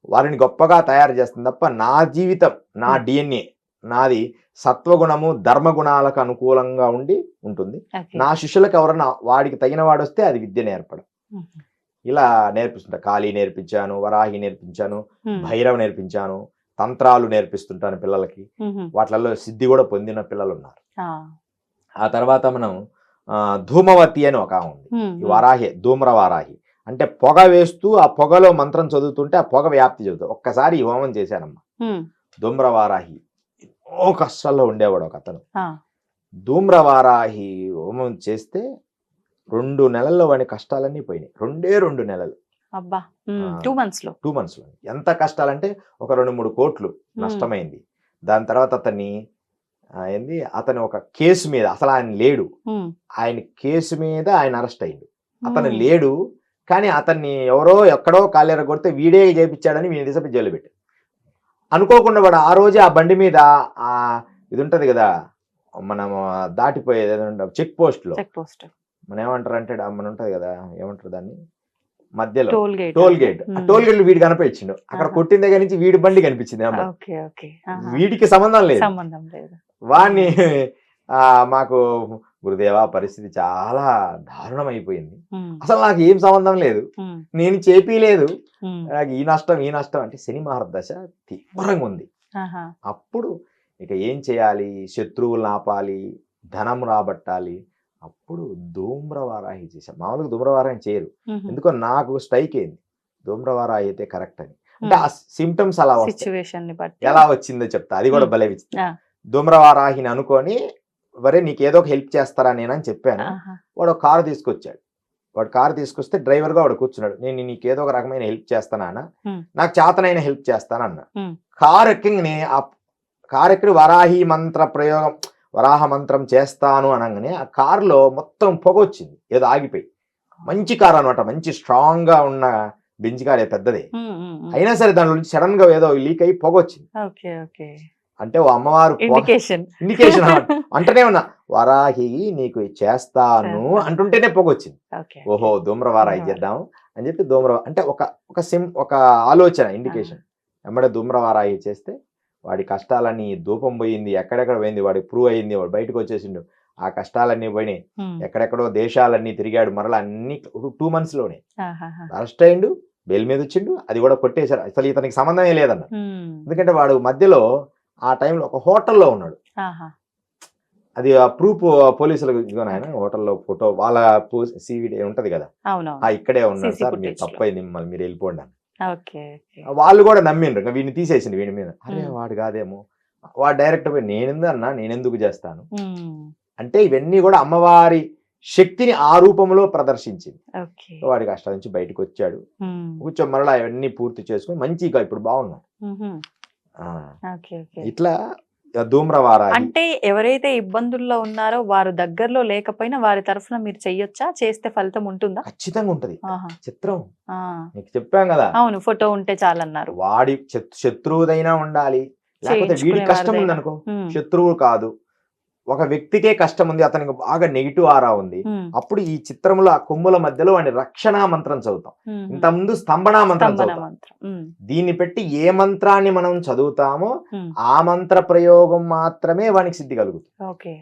వారిని గొప్పగా తయారు చేస్తుంది తప్ప నా జీవితం, నా డిఎన్ఏ, నాది సత్వగుణము ధర్మగుణాలకు అనుకూలంగా ఉంటుంది. ఓకే. నా శిష్యులకు ఎవరన్నా వాడికి తగిన వాడు వస్తే అది విద్య నేర్పడం. ఉహుం, ఇలా నేర్పిస్తుంటా. కాళీ నేర్పించాను, వరాహి నేర్పించాను, ఉమ్, భైరవ నేర్పించాను, తంత్రాలు నేర్పిస్తుంటాను పిల్లలకి. ఉహుం, వాటిలలో సిద్ధి కూడా పొందిన పిల్లలు ఉన్నారు. ఆ, ఆ తర్వాత మనం ధూమవతి అని ఒక ఉంది. ఉమ్, ఈ వారాహి ధూమ్ర వారాహి అంటే పొగ వేస్తూ ఆ పొగలో మంత్రం చదువుతుంటే ఆ పొగ వ్యాప్తి చదువుతుంది. ఒక్కసారి ఈ హోమం చేశానమ్మా. ఉమ్, ధూమ్రవారాహి ఎన్నో కష్టాల్లో ఉండేవాడు ఒక అతను. ఆ, ధూమ్రవారాహి హోమం చేస్తే 2 నెలల్లో వాడి కష్టాలన్నీ పోయినాయి. 2 నెలలు. అబ్బా. ఆ. 2 months లో. 2 months లో ఎంత కష్టాలంటే ఒక 2-3 కోట్లు నష్టమైంది. దాని తర్వాత అతని ఒక కేసు మీద, అసలు ఆయన లేడు, ఉమ్, ఆయన కేసు మీద ఆయన అరెస్ట్ అయ్యిండు. అతను ఉమ్, లేడు కానీ అతన్ని ఎవరో ఎక్కడో కాలేర కొడితే వీడే చేయించాడని వీడిని తీసుకుని జైలు పెట్టాడు. అనుకోకుండా వాడు ఆ రోజే ఆ బండి మీద ఇది ఉంటది కదా, మనం దాటిపోయేది చెక్ పోస్ట్ లో, చెక్ పోస్ట్, మనం ఏమంటారు అంటే మన ఉంటది కదా, ఏమంటారు దాన్ని, మధ్యలో టోల్ గేట్. Toll gate. ఆ టోల్ గేట్ వీడు కనిపించిండు. అక్కడ కొట్టిన దగ్గర నుంచి వీడి బండి కనిపించింది. Okay, okay. వీడికి సంబంధం లేదు. సంబంధం లేదు. వాడిని మాకు గురుదేవా పరిస్థితి చాలా దారుణం అయిపోయింది, ఉమ్, అసలు నాకు ఏం సంబంధం లేదు, ఉమ్, నేను చేపీలేదు, ఉమ్, నాకు ఈ నష్టం అంటే శని మహర్దశ తీవ్రంగా ఉంది. ఆహా, అప్పుడు ఇక ఏం చేయాలి, శత్రువులను ఆపాలి, ధనం రాబట్టాలి, అప్పుడు ధూమ్రవారాహి చేశాం. మామూలుగా ధూమ్రవారాహి చేయరు, ఎందుకో నాకు స్ట్రైక్ అయింది ధూమ్రవారాహి అయితే కరెక్ట్ అని. అంటే ఆ సిమ్టమ్స్ అలా వస్తాయి, సిచ్యువేషన్ ని బట్టి ఎలా వచ్చిందో చెప్తా, అది కూడా భలే విచిత్రం. ధూమ్రవారాహిని అనుకొని వరే నీకు ఏదో ఒక హెల్ప్ చేస్తారా నేనని చెప్పాను. వాడు ఒక కారు తీసుకొచ్చాడు, వాడు కారు తీసుకొస్తే డ్రైవర్ గా వాడు కూర్చున్నాడు. నేను నీకు ఏదో ఒక రకమైన హెల్ప్ చేస్తానా, నాకు చేతనైన హెల్ప్ చేస్తానన్నా. కారు ఎక్కి ఆ కారు ఎక్కి వరాహి మంత్ర ప్రయోగం, వరాహ మంత్రం చేస్తాను అనగానే ఆ కారులో మొత్తం పొగ వచ్చింది, ఏదో ఆగిపోయి. మంచి కారు అనమాట, మంచి స్ట్రాంగ్ గా ఉన్న బెంచ్ కారు, పెద్దదే అయినా సరే దానిలో నుంచి సడన్ గా ఏదో లీక్ అయ్యి పొగ వచ్చింది. అంటే ఓ అమ్మవారు ఇండికేషన్ అంటేనే ఉన్నా, వరాహి నీకు చేస్తాను అంటుంటేనే పొగ వచ్చింది. ఓహో ధూమ్రవారాహి చేద్దాం అని చెప్పి అంటే ఒక ఆలోచన, ఇండికేషన్. వెంబడే ధూమ్రవారాహి చేస్తే వాడి కష్టాలన్నీ, ధూపం పోయింది, ఎక్కడెక్కడ పోయింది, వాడి ప్రూవ్ అయింది, వాడు బయటకు వచ్చేసిండు, ఆ కష్టాలన్నీ పోయినాయి, ఎక్కడెక్కడో దేశాలన్నీ తిరిగాడు, మరలా అన్ని 2 months లోనే అరెస్ట్ అయిండు, బెయిల్ మీద వచ్చిండు, అది కూడా కొట్టేశారు. అసలు ఇతనికి సంబంధమే లేదన్న, ఎందుకంటే వాడు మధ్యలో ఆ టైంలో ఒక హోటల్లో ఉన్నాడు. అది ఆ ప్రూఫ్ పోలీసులకు ఆయన హోటల్లో ఫోటో వాళ్ళ సివిడి ఉంటది కదా, ఇక్కడే ఉన్నాడు సార్, మీరు తప్పైంది, మిమ్మల్ని మీరు వెళ్ళిపోండి అని. వాళ్ళు కూడా నమ్మిండ్రు, ఇంకా వీడిని తీసేసిండు, వీడి మీద. అరే వాడు కాదేమో, వాడు డైరెక్ట్ పోయి నేనెందుకు చేస్తాను అంటే, ఇవన్నీ కూడా అమ్మవారి శక్తిని ఆ రూపంలో ప్రదర్శించింది. వాడి కష్టాల నుంచి బయటకు వచ్చాడు, కూర్చో మరలా అవన్నీ పూర్తి చేసుకుని మంచిగా ఇప్పుడు బాగున్నాడు. ఇట్లా ధూమ్రవారాహి అంటే ఎవరైతే ఇబ్బందుల్లో ఉన్నారో వారు దగ్గరలో లేకపోయినా వారి తరఫున మీరు చెయ్యొచ్చా, చేస్తే ఫలితం ఉంటుందా? ఖచ్చితంగా ఉంటది. చిత్రం నీకు చెప్పాం కదా, అవును, ఫోటో ఉంటే చాలన్నారు. వాడి శత్రువుదైనా ఉండాలి, లేకపోతే వీడి కష్టం ఉంది అనుకో, శత్రువు కాదు, ఒక వ్యక్తికే కష్టం ఉంది, అతనికి బాగా నెగిటివ్ ఆరా ఉంది, అప్పుడు ఈ చిత్రంలో ఆ కొమ్ముల మధ్యలో వాడిని రక్షణా మంత్రం చదువుతాం, ఇంత ముందు స్తంభనా మంత్రం చదువుతాం. దీన్ని పెట్టి ఏ మంత్రాన్ని మనం చదువుతామో ఆ మంత్ర ప్రయోగం మాత్రమే వానికి సిద్ధి కలుగుతుంది.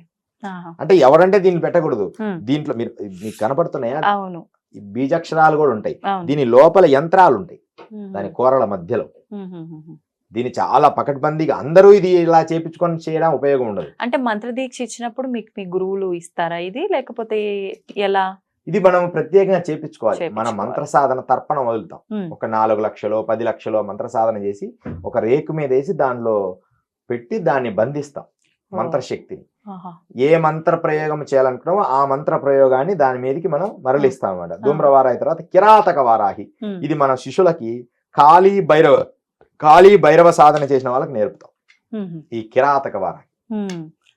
అంటే ఎవరంటే దీన్ని పెట్టకూడదు, దీంట్లో మీకు కనపడుతున్నాయా బీజాక్షరాలు కూడా ఉంటాయి, దీని లోపల యంత్రాలు ఉంటాయి, దాని కూరల మధ్యలో. దీన్ని చాలా పకడ్బందీగా అందరూ ఇది ఇలా చేపించుకొని చేయడం ఉపయోగం ఉండదు. అంటే మంత్రదీక్ష ఇచ్చినప్పుడు మీకు మీ గురువులు ఇస్తారా ఇది, లేకపోతే ఎలా? ఇది మనం ప్రత్యేకంగా చేపించుకోవాలి. మన మంత్ర సాధన తర్పణం వదులుతాం, ఒక 4 లక్షలు 10 లక్షలు మంత్ర సాధన చేసి ఒక రేకు మీద వేసి దానిలో పెట్టి దాన్ని బంధిస్తాం, మంత్రశక్తిని. ఏ మంత్ర ప్రయోగం చేయాలనుకున్నామో ఆ మంత్ర ప్రయోగాన్ని దాని మీదకి మనం మరలిస్తాం అన్నమాట. ధూమ్రవారాహి తర్వాత కిరాతక వారాహి, ఇది మన శిష్యులకి కాళీ భైరవ సాధన చేసిన వాళ్ళకి నేర్పుతాం ఈ కిరాతక వారాహి.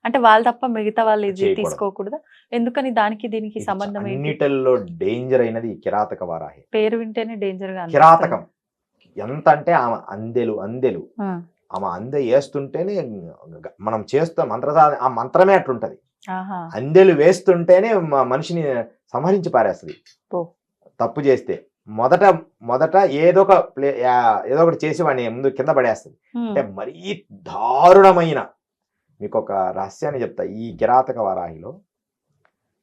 అంటే వాళ్ళు తప్ప మిగతా వాళ్ళు ఇది తీసుకోకూడదా? ఎందుకని? దానికి దీనికి సంబంధం ఏంటి? అన్నిటిల్లో డేంజర్ అయినది ఈ కిరాతక వారాహి. పేరు వింటేనే డేంజర్ గా. కిరాతకం ఎంత అంటే ఆమె అందెలు ఆమె అందె వేస్తుంటేనే మనం చేస్తాం మంత్ర సాధన, ఆ మంత్రమే అట్లుంటది. అందెలు వేస్తుంటేనే మనిషిని సంహరించి పారేస్తుంది తప్పు చేస్తే. మొదట ఏదో ఒకటి చేసి వాడిని ముందు కింద పడేస్తుంది. అంటే మరీ దారుణమైన, మీకు ఒక రహస్యాన్ని చెప్తా, ఈ కిరాతక వారాహిలో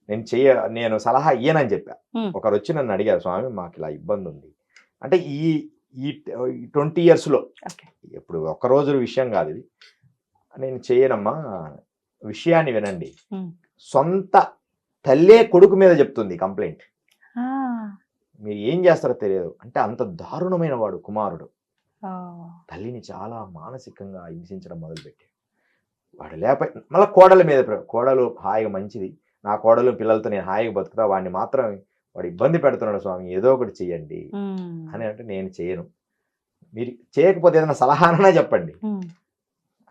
నేను సలహా ఇయ్యనని చెప్పా. ఒకరు వచ్చి నన్ను అడిగారు, స్వామి మాకు ఇలా ఇబ్బంది ఉంది అంటే, ఈ 20 years లో, ఇప్పుడు ఒక్కరోజు విషయం కాదు ఇది, నేను చేయనమ్మా, విషయాన్ని వినండి. సొంత తల్లే కొడుకు మీద చెప్తుంది కంప్లైంట్, మీరు ఏం చేస్తారో తెలియదు అంటే, అంత దారుణమైన వాడు కుమారుడు తల్లిని చాలా మానసికంగా హింసించడం మొదలుపెట్టాడు. వాడు లేకపోయి మళ్ళీ కోడల మీద, కోడలు హాయిగా మంచిది, నా కోడలు పిల్లలతో నేను హాయిగా బతుకుతా, వాడిని మాత్రం వాడు ఇబ్బంది పెడుతున్నాడు స్వామి, ఏదో ఒకటి చెయ్యండి అని అంటే, నేను చేయను, మీరు చేయకపోతే ఏదైనా సలహానైనా చెప్పండి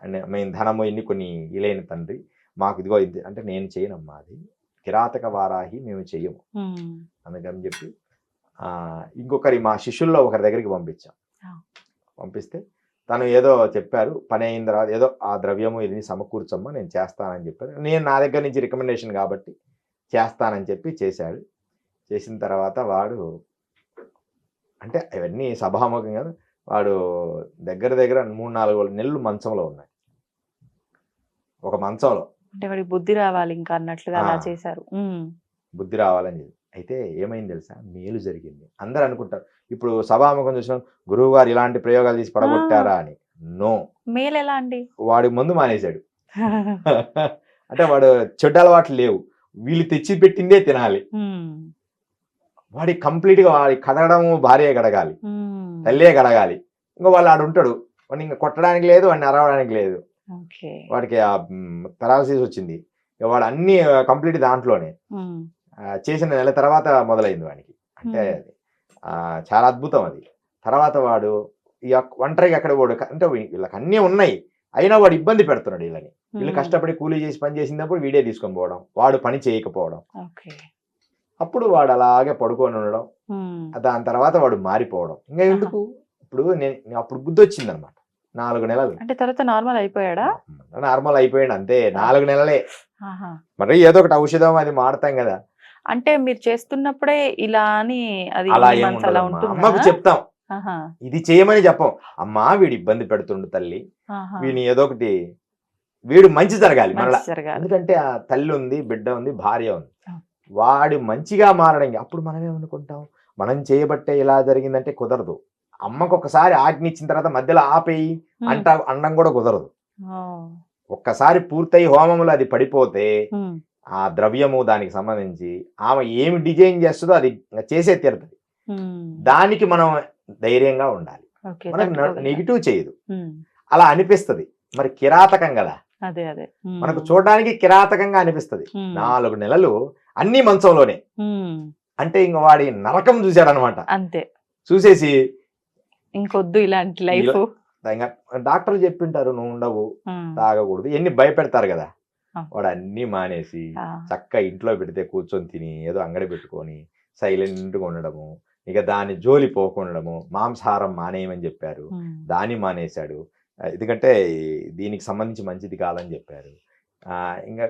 అంటే, మేము ధనము ఇన్ని కొన్ని ఇలేని తండ్రి మాకు ఇదిగో ఇది అంటే, నేను చేయనమ్మా, అది కిరాతక వారాహి మేము చెయ్యము అందుకని చెప్పి ఇంకొకరి మా శిష్యుల్లో ఒకరి దగ్గరికి పంపిస్తే తను ఏదో చెప్పారు, పని అయిన తర్వాత ఏదో ఆ ద్రవ్యము ఇది సమకూర్చమ్మా నేను చేస్తానని చెప్పారు. నేను నా దగ్గర నుంచి రికమెండేషన్ కాబట్టి చేస్తానని చెప్పి చేశాడు. చేసిన తర్వాత వాడు అంటే ఇవన్నీ సభాముఖంగా వాడు దగ్గర 3-4 నెలలు మంచంలో ఉన్నాడు. ఒక మంచంలో అంటే వాడికి బుద్ధి రావాలి ఇంకా అన్నట్లుగా అలా చేశారు. బుద్ధి రావాలని చెప్పి. అయితే ఏమైంది తెలుసా, మేలు జరిగింది. అందరు అనుకుంటారు ఇప్పుడు సభాముఖం చూసిన గురువు గారు ఇలాంటి ప్రయోగాలు తీసి పడగొట్టారా అని. నో, మేలు ఎలా అండి? వాడి మందు మానేశాడు. అంటే వాడు చెడ్డ అలవాట్లు లేవు, వీళ్ళు తెచ్చి పెట్టిందే తినాలి. వాడి కంప్లీట్ గా వాడి కడగడము భార్య కడగాలి, తల్లే కడగాలి. ఇంకా వాళ్ళు ఆడు ఉంటాడు, వాడిని ఇంకా కొట్టడానికి లేదు, వాడిని అరవడానికి లేదు. వాడికి ఆ పెరాలసిస్ వచ్చింది, వాడు అన్ని కంప్లీట్ దాంట్లోనే. చేసిన నెల తర్వాత మొదలైంది వాడికి. అంటే చాలా అద్భుతం అది. తర్వాత వాడు ఈ ఒంటరిగా ఎక్కడ పోడు, అంటే వీళ్ళకి అన్నీ ఉన్నాయి అయినా వాడు ఇబ్బంది పెడుతున్నాడు వీళ్ళని. వీళ్ళు కష్టపడి కూలీ చేసి పని చేసినప్పుడు వీడే తీసుకొని పోవడం, వాడు పని చేయకపోవడం. అప్పుడు వాడు అలాగే పడుకొని ఉండడం, దాని తర్వాత వాడు మారిపోవడం. ఇంకా ఎందుకు, ఇప్పుడు నేను అప్పుడు బుద్ధి వచ్చింది అనమాట. 4 నెలలు అంటే తర్వాత నార్మల్ అయిపోయాడా? నార్మల్ అయిపోయాడు అంతే, 4 నెలలే. మరి ఏదో ఒకటి ఔషధం అది మాడతాం కదా. అంటే మీరు చేస్తున్నప్పుడే ఇలా అని అది అలా అమ్మకు చెప్తాం, ఇది చేయమని చెప్పం. అమ్మా వీడు ఇబ్బంది పెడుతుండు తల్లి, వీడిని ఏదో ఒకటి, వీడు మంచి జరగాలి మళ్ళా. ఎందుకంటే ఆ తల్లి ఉంది, బిడ్డ ఉంది, భార్య ఉంది, వాడు మంచిగా మారడం. అప్పుడు మనం ఏమనుకుంటాం, మనం చేయబట్టే ఇలా జరిగిందంటే కుదరదు. అమ్మకు ఒకసారి ఆజ్ఞ ఇచ్చిన తర్వాత మధ్యలో ఆపేయి అనడం కూడా కుదరదు. ఒక్కసారి పూర్తయి హోమంలో అది పడిపోతే ఆ ద్రవ్యము దానికి సంబంధించి ఆమె ఏమి డిజైన్ చేస్తుందో అది చేసే తీరుతుంది. దానికి మనం ధైర్యంగా ఉండాలి, మనకు నెగిటివ్ చేయదు. అలా అనిపిస్తుంది మరి కిరాతకం కదా, మనకు చూడడానికి కిరాతకంగా అనిపిస్తుంది. 4 నెలలు అన్ని మంచంలోనే, అంటే ఇంక వాడి నరకం చూశాడు అనమాట. అంతే, చూసేసి ఇంకొద్దు ఇలాంటి లైఫ్. డాక్టర్లు చెప్పింటారు నువ్వు ఉండవు, తాగకూడదు, ఎన్ని భయపెడతారు కదా. వాడు అన్ని మానేసి చక్కగా ఇంట్లో పెడితే కూర్చొని తిని ఏదో అంగడి పెట్టుకొని సైలెంట్గా ఉండడము, ఇక దాని జోలి పోకుండడము. మాంసాహారం మానేయమని చెప్పారు, దాన్ని మానేశాడు. ఎందుకంటే దీనికి సంబంధించి మంచిది కాదని చెప్పారు. ఇంకా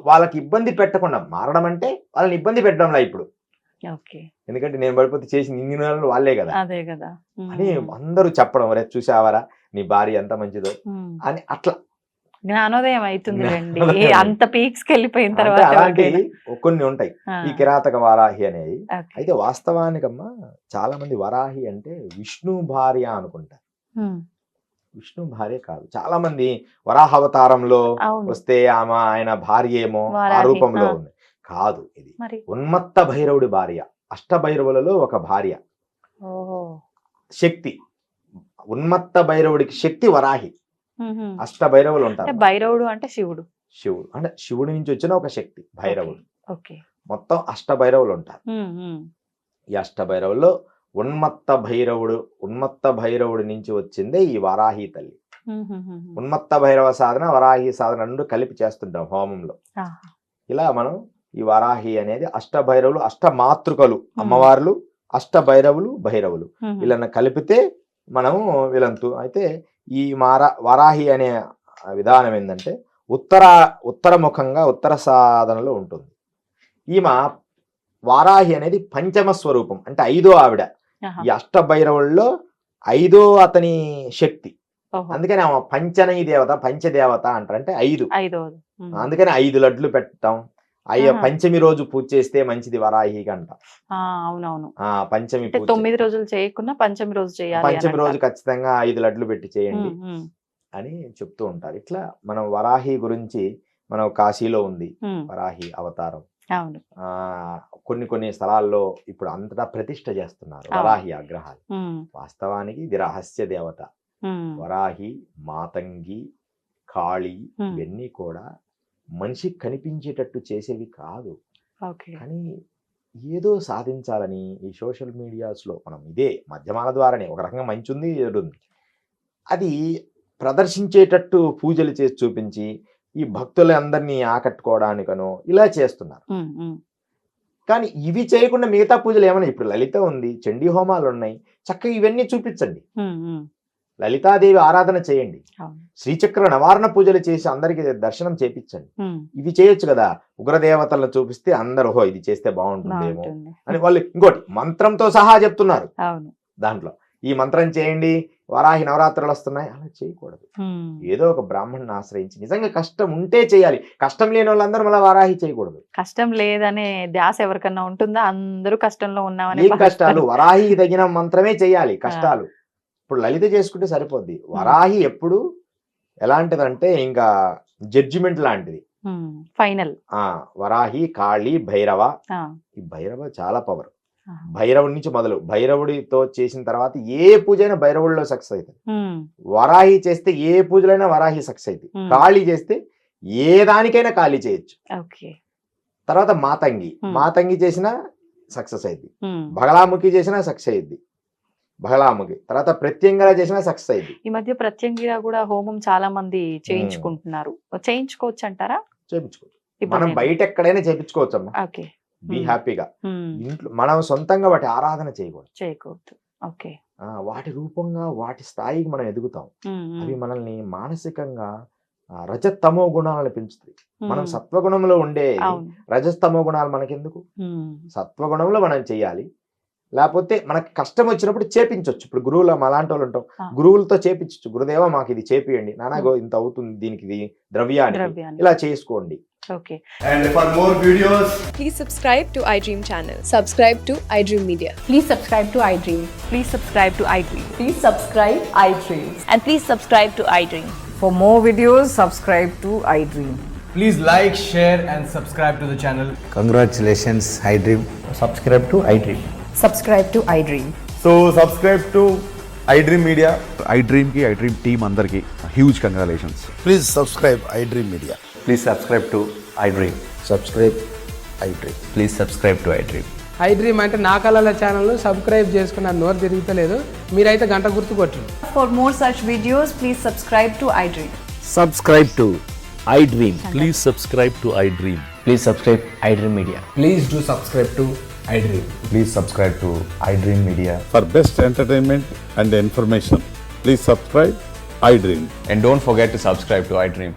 వాళ్ళకి ఇబ్బంది పెట్టకుండా మారడం అంటే వాళ్ళని ఇబ్బంది పెట్టడంలా ఇప్పుడు. ఎందుకంటే నేను పడిపోతే చేసి ఇన్ని నెలలు వాళ్ళే కదా, అదే కదా అని అందరూ చెప్పడం, రే చూసావరా నీ భార్య ఎంత మంచిదో అని. అట్లా జ్ఞానోదయం అవుతుంది అంత పీక్స్ కి వెళ్ళిపోయిన తర్వాత. అలాంటి కొన్ని ఉంటాయి ఈ కిరాతక వారాహి అనేవి. అయితే వాస్తవానికమ్మా చాలా మంది వరాహి అంటే విష్ణు భార్య అనుకుంటారు. విష్ణు భార్య కాదు. చాలా మంది వరాహ అవతారంలో వస్తే ఆమె ఆయన భార్య ఏమో ఆ రూపంలో ఉంది, కాదు. ఇది ఉన్మత్త భైరవుడి భార్య, అష్టభైరవులలో ఒక భార్య శక్తి. ఉన్మత్త భైరవుడికి శక్తి వరాహి, అష్టభైరవులు ఉంటారు. భైరవుడు అంటే శివుడు, శివుడు అంటే శివుడి నుంచి వచ్చిన ఒక శక్తి భైరవుడు. మొత్తం అష్టభైరవులు ఉంటారు. ఈ అష్టభైరవుల్లో ఉన్మత్త భైరవుడి నుంచి వచ్చిందే ఈ వరాహి తల్లి. ఉన్మత్త భైరవ సాధన, వరాహి సాధన రెండు కలిపి చేస్తుంటాం హోమంలో. ఇలా మనం ఈ వరాహి అనేది అష్టభైరవులు, అష్టమాతృకలు అమ్మవార్లు, అష్టభైరవులు, భైరవులు వీళ్ళని కలిపితే మనము వీళ్ళంతు. అయితే ఈ వరాహి అనే విధానం ఏంటంటే ఉత్తరముఖంగా ఉత్తర సాధనలో ఉంటుంది. ఈమె వారాహి అనేది పంచమ స్వరూపం, అంటే 5వ ఆవిడ. ఈ అష్టభైరవుల్లో 5వ అతని శక్తి. అందుకని ఆమె పంచనయి దేవత, పంచదేవత అంటారు, అంటే 5. అందుకని 5 లడ్లు పెట్టడం. పంచమి రోజు పూజ చేస్తే మంచిది వరాహికి అంట. అవునవును, పంచమి 9 రోజులు చేయకుండా పంచమి రోజు చేయాలి. పంచమి రోజు ఖచ్చితంగా 5 లడ్లు పెట్టి చేయండి అని చెప్తూ ఉంటారు. ఇట్లా మనం వరాహి గురించి, మనం కాశీలో ఉంది వరాహి అవతారం. కొన్ని స్థలాల్లో ఇప్పుడు అంతటా ప్రతిష్ఠ చేస్తున్నారు వరాహి ఆగ్రహాలు. వాస్తవానికి ఇది రహస్య దేవత. వరాహి, మాతంగి, కాళి ఇవన్నీ కూడా మనిషికి కనిపించేటట్టు చేసేవి కాదు. కానీ ఏదో సాధించాలని ఈ సోషల్ మీడియాస్లో మనం ఇదే మాధ్యమాల ద్వారానే, ఒక రకంగా మంచి ఉంది, ఏడు ఉంది, అది ప్రదర్శించేటట్టు పూజలు చేసి చూపించి ఈ భక్తులందరినీ ఆకట్టుకోవడానికనో ఇలా చేస్తున్నారు. కానీ ఇవి చేయకుండా మిగతా పూజలు ఏమన్నా, ఇప్పుడు లలిత ఉంది, చండీ హోమాలు ఉన్నాయి, చక్కగా ఇవన్నీ చూపించండి. లలితాదేవి ఆరాధన చేయండి, శ్రీచక్ర నవారణ పూజలు చేసి అందరికి దర్శనం చేపించండి. ఇవి చేయొచ్చు కదా. ఉగ్రదేవతలను చూపిస్తే అందరూ హో ఇది చేస్తే బాగుంటుందేమో అని వాళ్ళు ఇంకోటి మంత్రంతో సహా చెప్తున్నారు. దాంట్లో ఈ మంత్రం చేయండి, వరాహి నవరాత్రులు వస్తున్నాయి, అలా చేయకూడదు. ఏదో ఒక బ్రాహ్మణ్ని ఆశ్రయించి నిజంగా కష్టం ఉంటే చేయాలి. కష్టం లేని వాళ్ళందరూ మళ్ళీ వరాహి చేయకూడదు. కష్టం లేదనే ధ్యాస ఎవరికన్నా ఉంటుందా? అందరూ కష్టంలో ఉన్నామని. ఏం కష్టాలు, వరాహికి తగిన మంత్రమే చేయాలి. కష్టాలు ఇప్పుడు లలిత చేసుకుంటే సరిపోద్ది. వరాహి ఎప్పుడు ఎలాంటిదంటే ఇంకా జడ్జిమెంట్ లాంటిది. ఫైనల్. వరాహి, కాళి, భైరవ. ఈ భైరవ చాలా పవర్. భైరవుడి నుంచి మొదలు, భైరవుడితో చేసిన తర్వాత ఏ పూజ అయినా భైరవుడిలో సక్సెస్ అవుతుంది. వరాహి చేస్తే ఏ పూజలైనా వరాహి సక్సెస్ అవుతుంది. కాళి చేస్తే ఏ దానికైనా కాళి చేయొచ్చు. తర్వాత మాతంగి చేసినా సక్సెస్ అయింది. బగలాముఖి చేసినా సక్సెస్ అయింది. బగలాముఖి తర్వాత ప్రత్యంగిర చేసినా సక్సెస్ అయింది. ఈ మధ్య ప్రత్యంగిర కూడా హోమం చాలా మంది చేయించుకుంటున్నారు. చేయించుకోవచ్చు అంటారా? చేయించుకోవచ్చు. మనం బయట ఎక్కడైనా చేయించుకోవచ్చు అమ్మా. బీ హ్యాపీగా. ఇంట్లో మనం సొంతంగా వాటి ఆరాధన చేయకూడదు. వాటి రూపంగా వాటి స్థాయికి మనం ఎదుగుతాం. అవి మనల్ని మానసికంగా రజతమో గుణాలను పెంచుతాయి. మనం సత్వగుణంలో ఉండే రజస్తమో గుణాలు మనకెందుకు? సత్వగుణంలో మనం చెయ్యాలి. లేకపోతే మనకి కష్టం వచ్చినప్పుడు చేపించవచ్చు. ఇప్పుడు గురువులు అలాంటి వాళ్ళు ఉంటాం, గురువులతో చేపించచ్చు. గురుదేవా మాకు ఇది చేపియండి, నానాగో ఇంత అవుతుంది, దీనికి ఇది ద్రవ్యానికి ఇలా చేసుకోండి. Okay. And for more videos, please subscribe to iDream channel. Subscribe to iDream Media. Please subscribe to iDream. Please subscribe to iDream. Please subscribe iDream. And please subscribe to iDream. For more videos, subscribe to iDream. please like, share and subscribe to the channel. Congratulations, iDream. Subscribe to iDream. Subscribe to iDream. So subscribe to iDream Media. iDream ki iDream team andarki huge congratulations. Please subscribe iDream Media. Please subscribe to iDream. Subscribe iDream. Please subscribe to iDream. iDream అంటే నా కళల channel subscribe చేసుకున్న నోరు తిరుగుతలేదు, మీరైతే గంట గుర్తు కొట్టండి. For more such videos, please subscribe to iDream. Subscribe to iDream. Please subscribe to iDream. Please subscribe iDream Media. Please do subscribe to iDream. Please subscribe to iDream Media. For best entertainment and information, please subscribe iDream. And don't forget to subscribe to iDream.